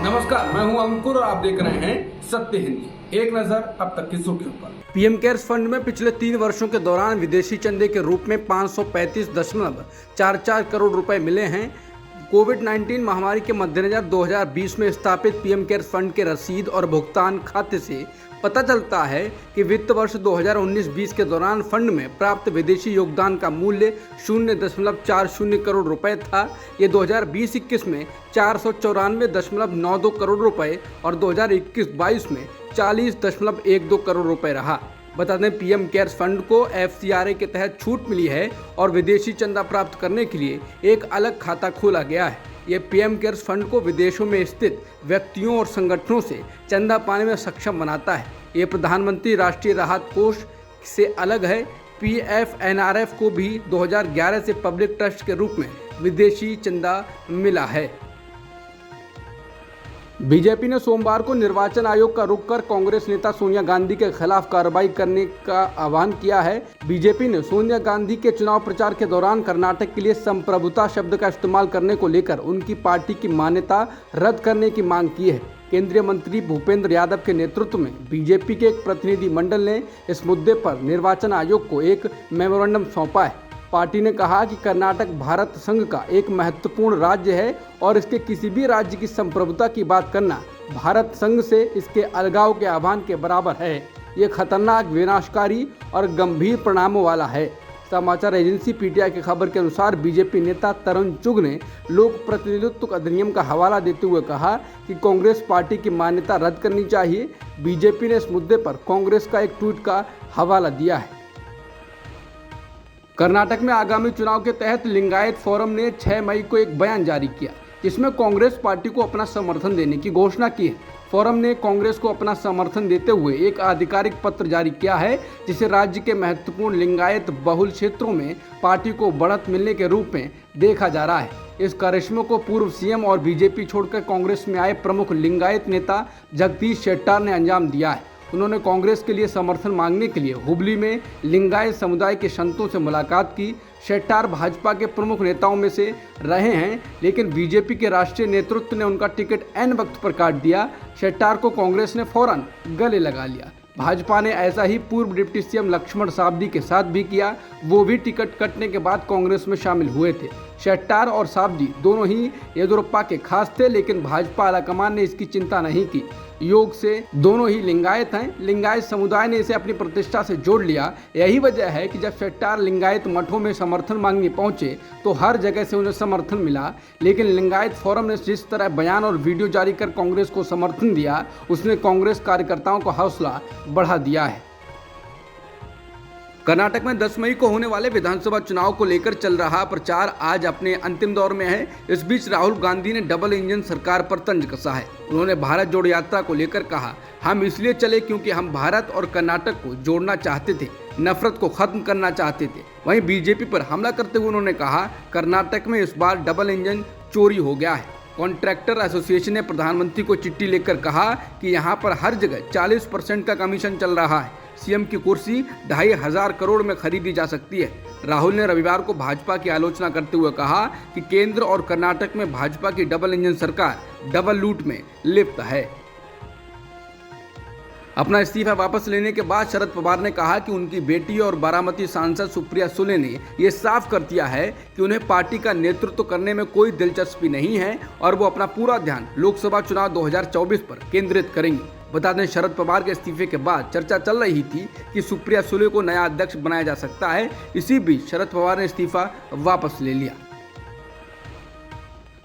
नमस्कार, मैं हूं अंकुर और आप देख रहे हैं सत्य हिंदी। एक नजर अब तक की सुर्खियों पर। पीएम केयर्स फंड में पिछले 3 वर्षों के दौरान विदेशी चंदे के रूप में 535.44 करोड़ रुपए मिले हैं। कोविड-19 महामारी के मद्देनजर 2020 में स्थापित पीएम केयर्स फंड के रसीद और भुगतान खाते से पता चलता है कि वित्त वर्ष 2019-20 के दौरान फंड में प्राप्त विदेशी योगदान का मूल्य 0.40 करोड़ रुपए था। ये 2020-21 में 494.92 करोड़ रुपए और 2021-22 में 40.12 करोड़ रुपए रहा। बता दें, पीएम केयर्स फंड को एफसीआरए के तहत छूट मिली है और विदेशी चंदा प्राप्त करने के लिए एक अलग खाता खोला गया है। ये पीएम केयर्स फंड को विदेशों में स्थित व्यक्तियों और संगठनों से चंदा पाने में सक्षम बनाता है। ये प्रधानमंत्री राष्ट्रीय राहत कोष से अलग है। पीएफएनआरएफ को भी 2011 से पब्लिक ट्रस्ट के रूप में विदेशी चंदा मिला है। बीजेपी ने सोमवार को निर्वाचन आयोग का रुख कर कांग्रेस नेता सोनिया गांधी के खिलाफ कार्रवाई करने का आह्वान किया है। बीजेपी ने सोनिया गांधी के चुनाव प्रचार के दौरान कर्नाटक के लिए संप्रभुता शब्द का इस्तेमाल करने को लेकर उनकी पार्टी की मान्यता रद्द करने की मांग की है। केंद्रीय मंत्री भूपेंद्र यादव के नेतृत्व में बीजेपी के एक प्रतिनिधि मंडल ने इस मुद्दे पर निर्वाचन आयोग को एक मेमोरेंडम सौंपा है। पार्टी ने कहा कि कर्नाटक भारत संघ का एक महत्वपूर्ण राज्य है और इसके किसी भी राज्य की संप्रभुता की बात करना भारत संघ से इसके अलगाव के आह्वान के बराबर है। ये खतरनाक, विनाशकारी और गंभीर परिणामों वाला है। समाचार एजेंसी पीटीआई की खबर के अनुसार बीजेपी नेता तरुण चुग ने लोक प्रतिनिधित्व अधिनियम का हवाला देते हुए कहा कि कांग्रेस पार्टी की मान्यता रद्द करनी चाहिए। बीजेपी ने इस मुद्दे पर कांग्रेस का एक ट्वीट का हवाला दिया है। कर्नाटक में आगामी चुनाव के तहत लिंगायत फोरम ने 6 मई को एक बयान जारी किया, जिसमें कांग्रेस पार्टी को अपना समर्थन देने की घोषणा की है। फोरम ने कांग्रेस को अपना समर्थन देते हुए एक आधिकारिक पत्र जारी किया है, जिसे राज्य के महत्वपूर्ण लिंगायत बहुल क्षेत्रों में पार्टी को बढ़त मिलने के रूप में देखा जा रहा है। इस करिश्मे को पूर्व सीएम और बीजेपी छोड़कर कांग्रेस में आए प्रमुख लिंगायत नेता जगदीश शेट्टार ने अंजाम दिया है। उन्होंने कांग्रेस के लिए समर्थन मांगने के लिए हुबली में लिंगायत समुदाय के संतों से मुलाकात की। शेट्टार भाजपा के प्रमुख नेताओं में से रहे हैं, लेकिन बीजेपी के राष्ट्रीय नेतृत्व ने उनका टिकट ऐन वक्त पर काट दिया। शेट्टार को कांग्रेस ने फौरन गले लगा लिया। भाजपा ने ऐसा ही पूर्व डिप्टी सीएम लक्ष्मण सावदी के साथ भी किया। वो भी टिकट कटने के बाद कांग्रेस में शामिल हुए थे। शेट्टार और सावदी दोनों ही येदियुरप्पा के खास थे, लेकिन भाजपा आलाकमान ने इसकी चिंता नहीं की। योग से दोनों ही लिंगायत हैं। लिंगायत समुदाय ने इसे अपनी प्रतिष्ठा से जोड़ लिया। यही वजह है कि जब शेट्टार लिंगायत मठों में समर्थन मांगने पहुंचे तो हर जगह से उन्हें समर्थन मिला, लेकिन लिंगायत फोरम ने जिस तरह बयान और वीडियो जारी कर कांग्रेस को समर्थन दिया, उसने कांग्रेस कार्यकर्ताओं का हौसला बढ़ा दिया है। कर्नाटक में 10 मई को होने वाले विधानसभा चुनाव को लेकर चल रहा प्रचार आज अपने अंतिम दौर में है। इस बीच राहुल गांधी ने डबल इंजन सरकार पर तंज कसा है। उन्होंने भारत जोड़ो यात्रा को लेकर कहा, हम इसलिए चले क्योंकि हम भारत और कर्नाटक को जोड़ना चाहते थे, नफरत को खत्म करना चाहते थे। वहीं बीजेपी पर हमला करते हुए उन्होंने कहा, कर्नाटक में इस बार डबल इंजन चोरी हो गया है। कॉन्ट्रैक्टर एसोसिएशन ने प्रधानमंत्री को चिट्ठी लिखकर कहा कि यहाँ पर हर जगह 40% का कमीशन चल रहा है। सीएम की कुर्सी 2,500 करोड़ में खरीदी जा सकती है। राहुल ने रविवार को भाजपा की आलोचना करते हुए कहा कि केंद्र और कर्नाटक में भाजपा की डबल इंजन सरकार डबल लूट में लिप्त है। अपना इस्तीफा वापस लेने के बाद शरद पवार ने कहा कि उनकी बेटी और बारामती सांसद सुप्रिया सुले ने ये साफ कर दिया है कि उन्हें पार्टी का नेतृत्व करने में कोई दिलचस्पी नहीं है और वो अपना पूरा ध्यान लोकसभा चुनाव 2024 पर केंद्रित करेंगी। बता दें, शरद पवार के इस्तीफे के बाद चर्चा चल रही थी कि सुप्रिया सुले को नया अध्यक्ष बनाया जा सकता है। इसी बीच शरद पवार ने इस्तीफा वापस ले लिया।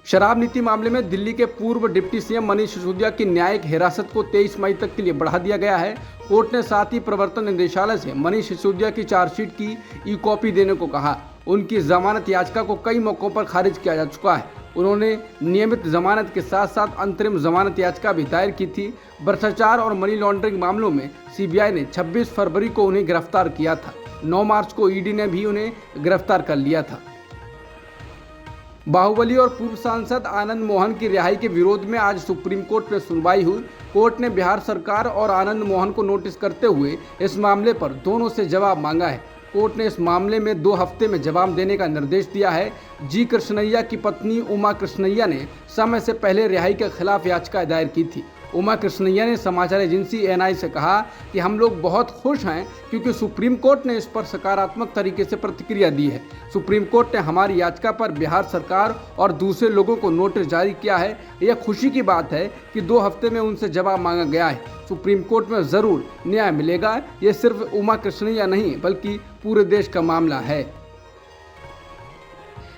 शराब नीति मामले में दिल्ली के पूर्व डिप्टी सीएम मनीष सिसोदिया की न्यायिक हिरासत को 23 मई तक के लिए बढ़ा दिया गया है। कोर्ट ने साथ ही प्रवर्तन निदेशालय से मनीष सिसोदिया की चार्जशीट की ई कॉपी देने को कहा। उनकी जमानत याचिका को कई मौकों पर खारिज किया जा चुका है। उन्होंने नियमित जमानत के साथ साथ अंतरिम जमानत याचिका भी दायर की थी। भ्रष्टाचार और मनी लॉन्ड्रिंग मामलों में सीबीआई ने 26 फरवरी को उन्हें गिरफ्तार किया था। 9 मार्च को ईडी ने भी उन्हें गिरफ्तार कर लिया था। बाहुबली और पूर्व सांसद आनंद मोहन की रिहाई के विरोध में आज सुप्रीम कोर्ट में सुनवाई हुई। कोर्ट ने बिहार सरकार और आनंद मोहन को नोटिस करते हुए इस मामले पर दोनों से जवाब मांगा है। कोर्ट ने इस मामले में 2 हफ्ते में जवाब देने का निर्देश दिया है। जी कृष्णैया की पत्नी उमा कृष्णैया ने समय से पहले रिहाई के खिलाफ याचिका दायर की थी। उमा कृष्णैया ने समाचार एजेंसी एएनआई से कहा कि हम लोग बहुत खुश हैं क्योंकि सुप्रीम कोर्ट ने इस पर सकारात्मक तरीके से प्रतिक्रिया दी है। सुप्रीम कोर्ट ने हमारी याचिका पर बिहार सरकार और दूसरे लोगों को नोटिस जारी किया है। यह खुशी की बात है कि 2 हफ्ते में उनसे जवाब मांगा गया है। सुप्रीम कोर्ट में ज़रूर न्याय मिलेगा। ये सिर्फ उमा कृष्णैया नहीं बल्कि पूरे देश का मामला है।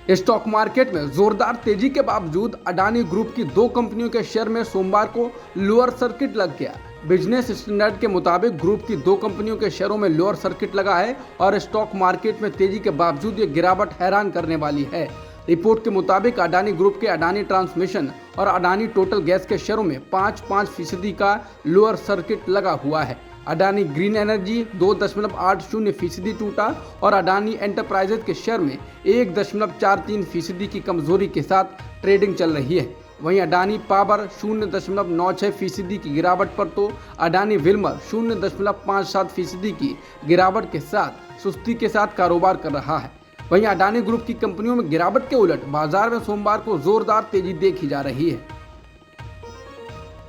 स्टॉक मार्केट में जोरदार तेजी के बावजूद अडानी ग्रुप की 2 कंपनियों के शेयर में सोमवार को लोअर सर्किट लग गया। बिजनेस स्टैंडर्ड के मुताबिक ग्रुप की 2 कंपनियों के शेयरों में लोअर सर्किट लगा है और स्टॉक मार्केट में तेजी के बावजूद ये गिरावट हैरान करने वाली है। रिपोर्ट के मुताबिक अडानी ग्रुप के अडानी ट्रांसमिशन और अडानी टोटल गैस के शेयरों में 5.5% का लोअर सर्किट लगा हुआ है। अडानी ग्रीन एनर्जी 2.80% टूटा और अडानी एंटरप्राइजेज के शेयर में 1.43% की कमजोरी के साथ ट्रेडिंग चल रही है। वहीं अडानी पावर 0.96% की गिरावट पर तो अडानी विल्मर 0.57% की गिरावट के साथ सुस्ती के साथ कारोबार कर रहा है। वहीं अडानी ग्रुप की कंपनियों में गिरावट के उलट बाजार में सोमवार को जोरदार तेजी देखी जा रही है।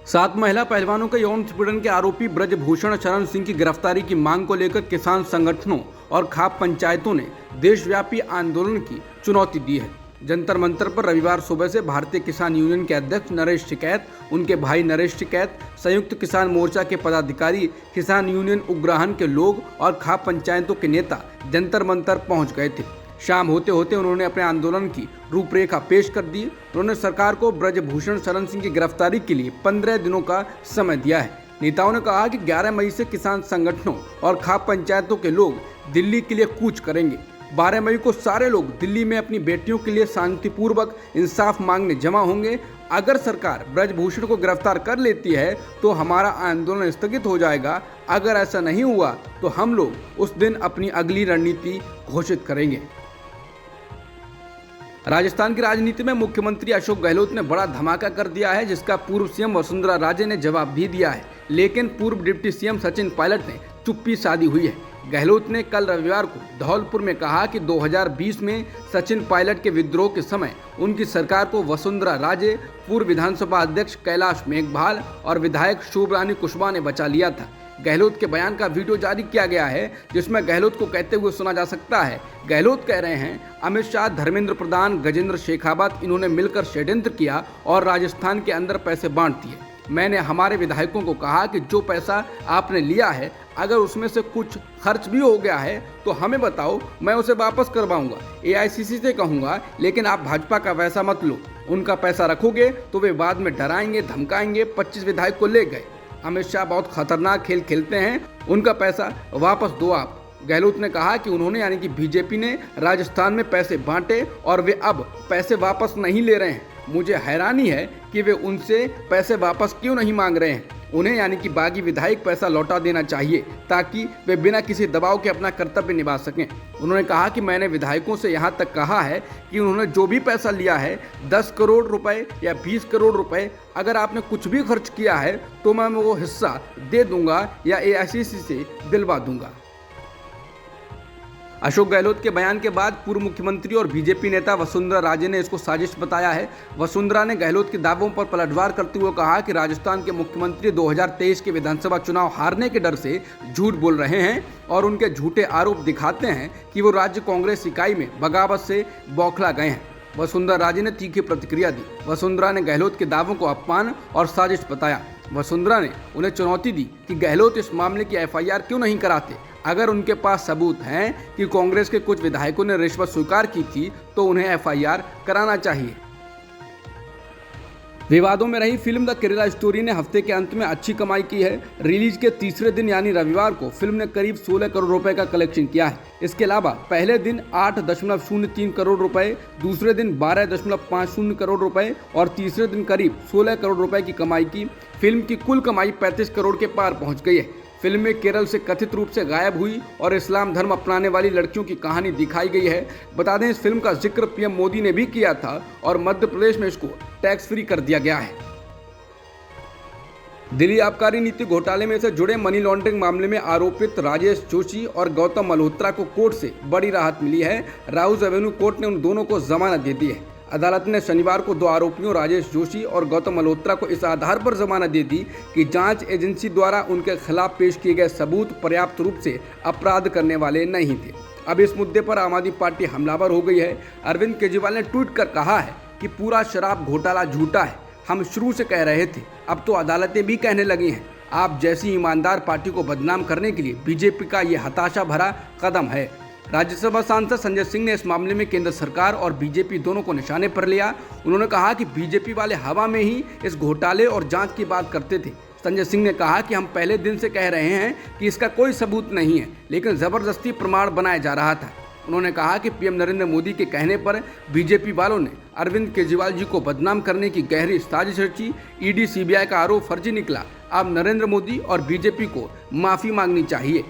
7 महिला पहलवानों के यौन उत्पीड़न के आरोपी ब्रजभूषण शरण सिंह की गिरफ्तारी की मांग को लेकर किसान संगठनों और खाप पंचायतों ने देशव्यापी आंदोलन की चुनौती दी है। जंतर मंतर पर रविवार सुबह से भारतीय किसान यूनियन के अध्यक्ष नरेश टिकैत, उनके भाई नरेश टिकैत, संयुक्त किसान मोर्चा के पदाधिकारी, किसान यूनियन उग्राहन के लोग और खाप पंचायतों के नेता जंतर मंतर पहुंच गए थे। शाम होते होते उन्होंने अपने आंदोलन की रूपरेखा पेश कर दी। उन्होंने सरकार को ब्रजभूषण शरण सिंह की गिरफ्तारी के लिए 15 दिनों का समय दिया है। नेताओं ने कहा कि 11 मई से किसान संगठनों और खाप पंचायतों के लोग दिल्ली के लिए कूच करेंगे। 12 मई को सारे लोग दिल्ली में अपनी बेटियों के लिए शांतिपूर्वक इंसाफ मांगने जमा होंगे। अगर सरकार ब्रजभूषण को गिरफ्तार कर लेती है तो हमारा आंदोलन स्थगित हो जाएगा। अगर ऐसा नहीं हुआ तो हम लोग उस दिन अपनी अगली रणनीति घोषित करेंगे। राजस्थान की राजनीति में मुख्यमंत्री अशोक गहलोत ने बड़ा धमाका कर दिया है, जिसका पूर्व सीएम वसुंधरा राजे ने जवाब भी दिया है। लेकिन पूर्व डिप्टी सीएम सचिन पायलट ने चुप्पी साधी हुई है। गहलोत ने कल रविवार को धौलपुर में कहा कि 2020 में सचिन पायलट के विद्रोह के समय उनकी सरकार को वसुंधरा राजे, पूर्व विधानसभा अध्यक्ष कैलाश मेघवाल और विधायक शोभरानी कुशवाहा ने बचा लिया था। गहलोत के बयान का वीडियो जारी किया गया है, जिसमें गहलोत को कहते हुए सुना जा सकता है। गहलोत कह रहे हैं, अमित शाह, धर्मेंद्र प्रधान, गजेंद्र शेखावत, इन्होंने मिलकर षड्यंत्र किया और राजस्थान के अंदर पैसे बांट दिए। मैंने हमारे विधायकों को कहा कि जो पैसा आपने लिया है, अगर उसमें से कुछ खर्च भी हो गया है तो हमें बताओ, मैं उसे वापस करवाऊंगा। एआईसीसी से कहूंगा, लेकिन आप भाजपा का वैसा मत लो। उनका पैसा रखोगे तो वे बाद में डराएंगे, धमकाएंगे। 25 विधायक को ले गए। अमित शाह बहुत खतरनाक खेल खेलते हैं, उनका पैसा वापस दो आप। गहलोत ने कहा कि उन्होंने यानी कि बीजेपी ने राजस्थान में पैसे बांटे और वे अब पैसे वापस नहीं ले रहे हैं। मुझे हैरानी है कि वे उनसे पैसे वापस क्यों नहीं मांग रहे हैं। उन्हें यानी कि बागी विधायक पैसा लौटा देना चाहिए ताकि वे बिना किसी दबाव के अपना कर्तव्य निभा सकें। उन्होंने कहा कि मैंने विधायकों से यहाँ तक कहा है कि उन्होंने जो भी पैसा लिया है, 10 करोड़ रुपए या 20 करोड़ रुपए, अगर आपने कुछ भी खर्च किया है तो मैं वो हिस्सा दे दूंगा या एआईसीसी से दिलवा दूंगा। अशोक गहलोत के बयान के बाद पूर्व मुख्यमंत्री और बीजेपी नेता वसुंधरा राजे ने इसको साजिश बताया है। वसुंधरा ने गहलोत के दावों पर पलटवार करते हुए कहा कि राजस्थान के मुख्यमंत्री 2023 के विधानसभा चुनाव हारने के डर से झूठ बोल रहे हैं और उनके झूठे आरोप दिखाते हैं कि वो राज्य कांग्रेस इकाई में बगावत से बौखला गए हैं। वसुंधरा राजे ने तीखी प्रतिक्रिया दी। वसुंधरा ने गहलोत के दावों को अपमान और साजिश बताया। वसुंधरा ने उन्हें चुनौती दी कि गहलोत इस मामले की एफआईआर क्यों नहीं कराते। अगर उनके पास सबूत हैं कि कांग्रेस के कुछ विधायकों ने रिश्वत स्वीकार की थी तो उन्हें एफआईआर कराना चाहिए। विवादों में रही फिल्म द केरला स्टोरी ने हफ्ते के अंत में अच्छी कमाई की है। रिलीज के तीसरे दिन यानी रविवार को फिल्म ने करीब 16 करोड़ रुपए का कलेक्शन किया है। इसके अलावा पहले दिन 8.03 करोड़ रुपए, दूसरे दिन 12.50 करोड़ रुपए और तीसरे दिन करीब 16 करोड़ रुपए की कमाई की। फिल्म की कुल कमाई 35 करोड़ के पार पहुंच गई है। फिल्म में केरल से कथित रूप से गायब हुई और इस्लाम धर्म अपनाने वाली लड़कियों की कहानी दिखाई गई है। बता दें, इस फिल्म का जिक्र पीएम मोदी ने भी किया था और मध्य प्रदेश में इसको टैक्स फ्री कर दिया गया है। दिल्ली आबकारी नीति घोटाले में से जुड़े मनी लॉन्ड्रिंग मामले में आरोपित राजेश जोशी और गौतम मल्होत्रा को कोर्ट से बड़ी राहत मिली है। राउज एवेन्यू कोर्ट ने उन दोनों को जमानत दे दी है। अदालत ने शनिवार को 2 आरोपियों राजेश जोशी और गौतम मल्होत्रा को इस आधार पर जमानत दे दी कि जांच एजेंसी द्वारा उनके खिलाफ पेश किए गए सबूत पर्याप्त रूप से अपराध करने वाले नहीं थे। अब इस मुद्दे पर आम आदमी पार्टी हमलावर हो गई है। अरविंद केजरीवाल ने ट्वीट कर कहा है कि पूरा शराब घोटाला झूठा है। हम शुरू से कह रहे थे, अब तो अदालतें भी कहने लगी हैं। आप जैसी ईमानदार पार्टी को बदनाम करने के लिए बीजेपी का ये हताशा भरा कदम है। राज्यसभा सांसद संजय सिंह ने इस मामले में केंद्र सरकार और बीजेपी दोनों को निशाने पर लिया। उन्होंने कहा कि बीजेपी वाले हवा में ही इस घोटाले और जांच की बात करते थे। संजय सिंह ने कहा कि हम पहले दिन से कह रहे हैं कि इसका कोई सबूत नहीं है, लेकिन जबरदस्ती प्रमाण बनाया जा रहा था। उन्होंने कहा कि पीएम नरेंद्र मोदी के कहने पर बीजेपी वालों ने अरविंद केजरीवाल जी को बदनाम करने की गहरी साजिश रची। ईडी सीबीआई का आरोप फर्जी निकला। अब नरेंद्र मोदी और बीजेपी को माफी मांगनी चाहिए।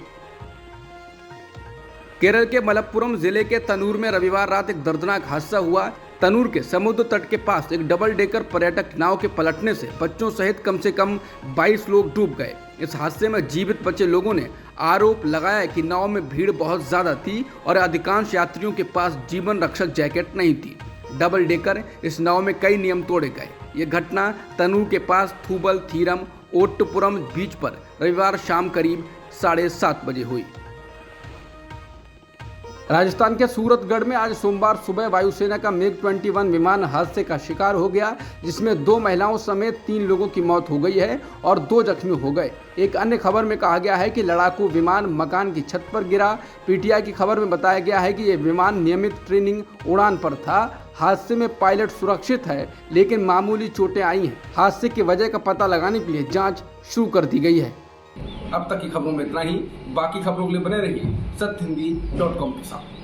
केरल के मलप्पुरम जिले के तनूर में रविवार रात एक दर्दनाक हादसा हुआ। तनूर के समुद्र तट के पास एक डबल डेकर पर्यटक नाव के पलटने से बच्चों सहित कम से कम 22 लोग डूब गए। इस हादसे में जीवित बचे लोगों ने आरोप लगाया कि नाव में भीड़ बहुत ज्यादा थी और अधिकांश यात्रियों के पास जीवन रक्षक जैकेट नहीं थी। डबल डेकर इस नाव में कई नियम तोड़े गए। ये घटना तनूर के पास थूबल थीरम ओट्टपुरम बीच पर रविवार शाम करीब 7:30 बजे हुई। राजस्थान के सूरतगढ़ में आज सोमवार सुबह वायुसेना का मिग 21 विमान हादसे का शिकार हो गया, जिसमें 2 महिलाओं समेत 3 लोगों की मौत हो गई है और 2 जख्मी हो गए। एक अन्य खबर में कहा गया है कि लड़ाकू विमान मकान की छत पर गिरा। पीटीआई की खबर में बताया गया है कि यह विमान नियमित ट्रेनिंग उड़ान पर था। हादसे में पायलट सुरक्षित है, लेकिन मामूली चोटें आई हैं। हादसे की वजह का पता लगाने के लिए जाँच शुरू कर दी गई है। अब तक की खबरों में इतना ही। बाकी खबरों के लिए बने रहिए सत्यहिंदी.com के साथ।